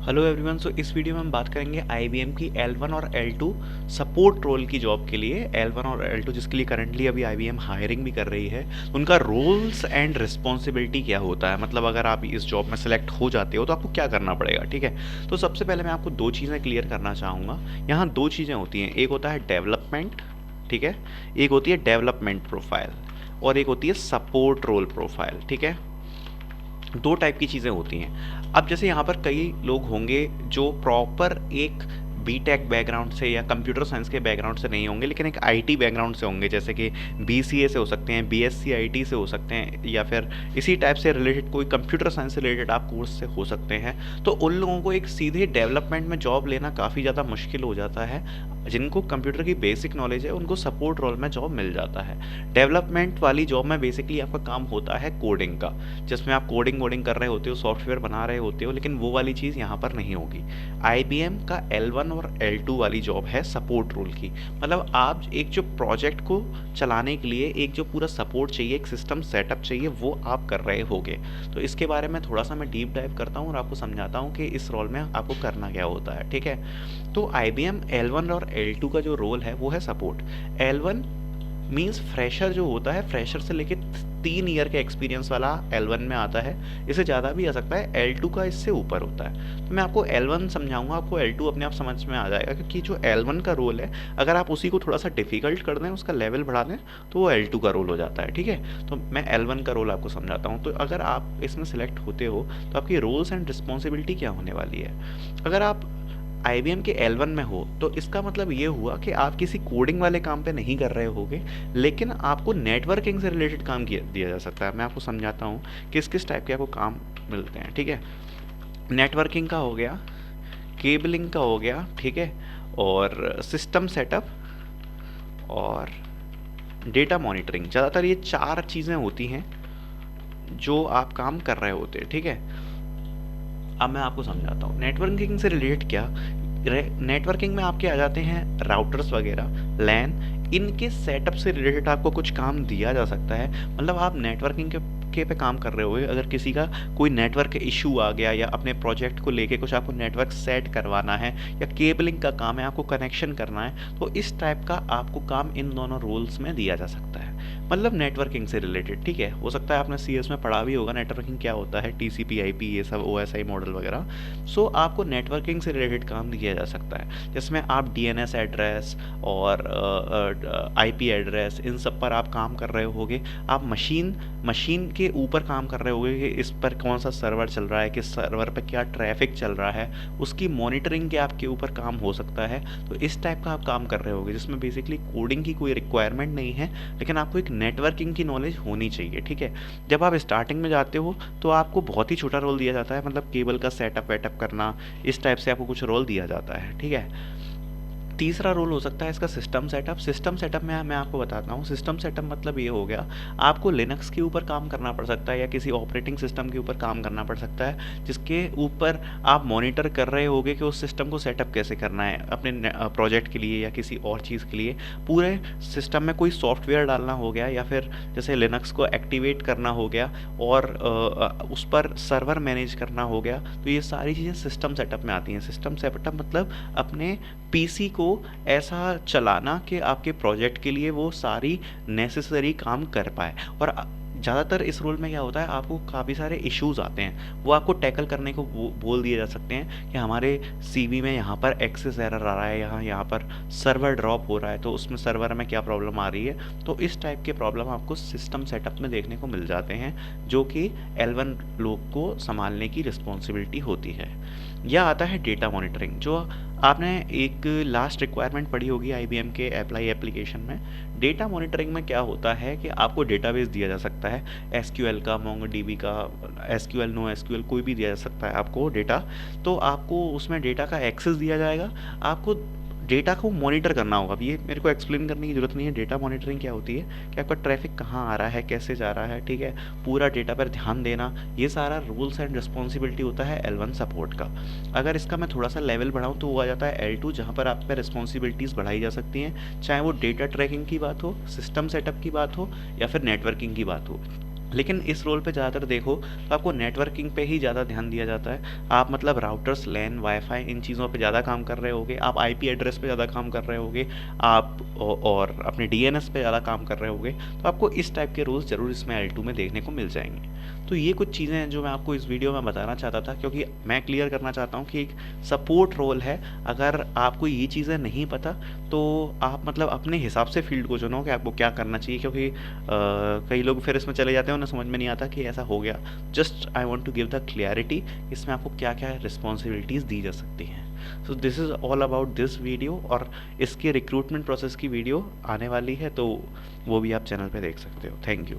Hello everyone. सो इस video में हम बात करेंगे आईबीएम की L1 और L2 सपोर्ट रोल की जॉब के लिए। L1 और L2 जिसके लिए करंटली अभी आईबीएम हायरिंग भी कर रही है, उनका रोल्स एंड रिस्पॉन्सिबिलिटी क्या होता है, मतलब अगर आप इस जॉब में सेलेक्ट हो जाते हो तो आपको क्या करना पड़ेगा। ठीक है, तो सबसे पहले मैं आपको दो चीज़ें क्लियर करना चाहूँगा। यहाँ दो चीज़ें होती हैं, एक होता है डेवलपमेंट, ठीक है, एक होती है डेवलपमेंट प्रोफाइल और एक होती है सपोर्ट रोल प्रोफाइल। ठीक है, दो टाइप की चीज़ें होती हैं। अब जैसे यहाँ पर कई लोग होंगे जो प्रॉपर एक बीटेक बैकग्राउंड से या कंप्यूटर साइंस के बैकग्राउंड से नहीं होंगे, लेकिन एक आईटी बैकग्राउंड से होंगे, जैसे कि बीसीए से हो सकते हैं, बीएससी आईटी से हो सकते हैं, या फिर इसी टाइप से रिलेटेड कोई कंप्यूटर साइंस से रिलेटेड आप कोर्स से हो सकते हैं। तो उन लोगों को एक सीधे डेवलपमेंट में जॉब लेना काफ़ी ज़्यादा मुश्किल हो जाता है। जिनको कंप्यूटर की बेसिक नॉलेज है उनको सपोर्ट रोल में जॉब मिल जाता है। डेवलपमेंट वाली जॉब में बेसिकली आपका काम होता है कोडिंग का, जिसमें आप कोडिंग वोडिंग कर रहे होते हो, सॉफ्टवेयर बना रहे होते हो, लेकिन वो वाली चीज़ यहाँ पर नहीं होगी। आईबीएम का L1 और L2 वाली जॉब है सपोर्ट रोल की। मतलब आप एक जो प्रोजेक्ट को चलाने के लिए एक जो पूरा सपोर्ट चाहिए, एक सिस्टम सेटअप चाहिए, वो आप कर रहे होगे। तो इसके बारे में थोड़ा सा मैं डीप डाइव करता हूँ और आपको समझाता हूँ कि इस रोल में आपको करना क्या होता है। ठीक है, तो आईबीएम L1 और L2 का जो रोल है वो है सपोर्ट। L1 मीन्स फ्रेशर जो होता है, फ्रेशर से लेके 3 ईयर के एक्सपीरियंस वाला L1 में आता है, इससे ज़्यादा भी आ सकता है। L2 का इससे ऊपर होता है। तो मैं आपको L1 समझाऊंगा, आपको L2 अपने आप समझ में आ जाएगा, क्योंकि जो L1 का रोल है अगर आप उसी को थोड़ा सा डिफिकल्ट कर दें, उसका लेवल बढ़ा दें, तो वो L2 का रोल हो जाता है। ठीक है, तो मैं L1 का रोल आपको समझाता हूँ। तो अगर आप इसमें सेलेक्ट होते हो तो आपकी रोल्स एंड रिस्पॉन्सिबिलिटी क्या होने वाली है। अगर आप आईबीएम के L1 में हो तो इसका मतलब ये हुआ कि आप किसी कोडिंग वाले काम पे नहीं कर रहे होगे, लेकिन आपको नेटवर्किंग से रिलेटेड काम दिया जा सकता है। मैं आपको समझाता हूँ किस किस टाइप के आपको काम मिलते हैं। ठीक है, नेटवर्किंग का हो गया, केबलिंग का हो गया, ठीक है, और सिस्टम सेटअप और डेटा मॉनिटरिंग। ज़्यादातर ये चार चीज़ें होती हैं जो आप काम कर रहे होते हैं। ठीक है, अब मैं आपको समझाता हूँ नेटवर्किंग से रिलेटेड क्या। नेटवर्किंग में आपके आ जाते हैं राउटर्स वगैरह, लैन, इनके सेटअप से रिलेटेड आपको कुछ काम दिया जा सकता है। मतलब आप नेटवर्किंग के पे काम कर रहे हो, अगर किसी का कोई नेटवर्क इशू आ गया या अपने प्रोजेक्ट को लेके कुछ आपको नेटवर्क सेट करवाना है या केबलिंग का काम है, आपको कनेक्शन करना है, तो इस टाइप का आपको काम इन दोनों रोल्स में दिया जा सकता है। मतलब नेटवर्किंग से रिलेटेड। ठीक है, हो सकता है आपने सीएस में पढ़ा भी होगा नेटवर्किंग क्या होता है, टीसीपी आईपी ये सब, ओएसआई मॉडल वगैरह। सो आपको नेटवर्किंग से रिलेटेड काम दिया जा सकता है, जिसमें आप डीएनएस एड्रेस और आईपी एड्रेस, इन सब पर आप काम कर रहे होगे। आप मशीन के ऊपर काम कर रहे होगे कि इस पर कौन सा सर्वर चल रहा है, किस सर्वर पर क्या ट्रैफिक चल रहा है, उसकी मॉनिटरिंग के आपके ऊपर काम हो सकता है। तो इस टाइप का आप काम कर रहे होगे, जिसमें बेसिकली कोडिंग की कोई रिक्वायरमेंट नहीं है, लेकिन आपको एक नेटवर्किंग की नॉलेज होनी चाहिए। ठीक है, जब आप स्टार्टिंग में जाते हो तो आपको बहुत ही छोटा रोल दिया जाता है, मतलब केबल का सेटअप वेटअप करना, इस टाइप से आपको कुछ रोल दिया जाता है। ठीक है, तीसरा रोल हो सकता है इसका सिस्टम सेटअप। सिस्टम सेटअप में मैं आपको बताता हूँ। सिस्टम सेटअप मतलब ये हो गया, आपको लिनक्स के ऊपर काम करना पड़ सकता है या किसी ऑपरेटिंग सिस्टम के ऊपर काम करना पड़ सकता है, जिसके ऊपर आप मॉनिटर कर रहे होगे कि उस सिस्टम को सेटअप कैसे करना है अपने प्रोजेक्ट के लिए या किसी और चीज़ के लिए। पूरे सिस्टम में कोई सॉफ्टवेयर डालना हो गया, या फिर जैसे लिनक्स को एक्टिवेट करना हो गया और उस पर सर्वर मैनेज करना हो गया। तो ये सारी चीज़ें सिस्टम सेटअप में आती हैं। सिस्टम सेटअप मतलब अपने पीसी को ऐसा चलाना कि आपके प्रोजेक्ट के लिए वो सारी नेसेसरी काम कर पाए। और ज़्यादातर इस रोल में क्या होता है, आपको काफ़ी सारे इश्यूज आते हैं, वो आपको टैकल करने को बोल दिए जा सकते हैं कि हमारे सीवी में यहाँ पर एक्सेस एरर आ रहा है, यहाँ पर सर्वर ड्रॉप हो रहा है, तो उसमें सर्वर में क्या प्रॉब्लम आ रही है। तो इस टाइप के प्रॉब्लम आपको सिस्टम सेटअप में देखने को मिल जाते हैं, जो कि L1 लोग को संभालने की रिस्पॉन्सिबिलिटी होती है। यह आता है डेटा मॉनिटरिंग, जो आपने एक लास्ट रिक्वायरमेंट पढ़ी होगी आईबीएम के अप्लाई एप्लीकेशन में। डेटा मॉनिटरिंग में क्या होता है कि आपको डेटाबेस दिया जा सकता है, एसक्यूएल का, मोंगोडीबी का, एसक्यूएल, नो एसक्यूएल, कोई भी दिया जा सकता है आपको डेटा। तो आपको उसमें डेटा का एक्सेस दिया जाएगा, आपको डेटा को मॉनिटर करना होगा। अब ये मेरे को एक्सप्लेन करने की ज़रूरत नहीं है, डेटा मॉनिटरिंग क्या होती है कि आपका ट्रैफिक कहाँ आ रहा है, कैसे जा रहा है, ठीक है, पूरा डेटा पर ध्यान देना, ये सारा रूल्स एंड रिस्पॉन्सिबिलिटी होता है L1 सपोर्ट का। अगर इसका मैं थोड़ा सा लेवल बढ़ाऊँ तो वो आ जाता है L2, जहाँ पर आप पे रिस्पॉन्सिबिलिटीज़ बढ़ाई जा सकती हैं, चाहे वो डेटा ट्रैकिंग की बात हो, सिस्टम सेटअप की बात हो, या फिर नेटवर्किंग की बात हो। लेकिन इस रोल पे ज़्यादातर देखो तो आपको नेटवर्किंग पे ही ज़्यादा ध्यान दिया जाता है। आप मतलब राउटर्स, लैन, वाईफाई इन चीज़ों पे ज़्यादा काम कर रहे होगे, आप आईपी एड्रेस पे ज़्यादा काम कर रहे होगे, आप और अपने डीएनएस पे ज़्यादा काम कर रहे होगे, तो आपको इस टाइप के रोल्स ज़रूर इसमें L2 में देखने को मिल जाएंगे। तो ये कुछ चीज़ें हैं जो मैं आपको इस वीडियो में बताना चाहता था, क्योंकि मैं क्लियर करना चाहता हूँ कि एक सपोर्ट रोल है। अगर आपको ये चीज़ें नहीं पता तो आप मतलब अपने हिसाब से फील्ड को चुनो कि आपको क्या करना चाहिए, क्योंकि कई लोग फिर इसमें चले जाते हैं, उन्हें समझ में नहीं आता कि ऐसा हो गया। Just I want to give the clarity, इसमें आपको क्या क्या रिस्पॉन्सिबिलिटीज़ दी जा सकती हैं। So this is all about this video, और इसके रिक्रूटमेंट प्रोसेस की वीडियो आने वाली है, तो वो भी आप चैनल पे देख सकते हो। Thank you.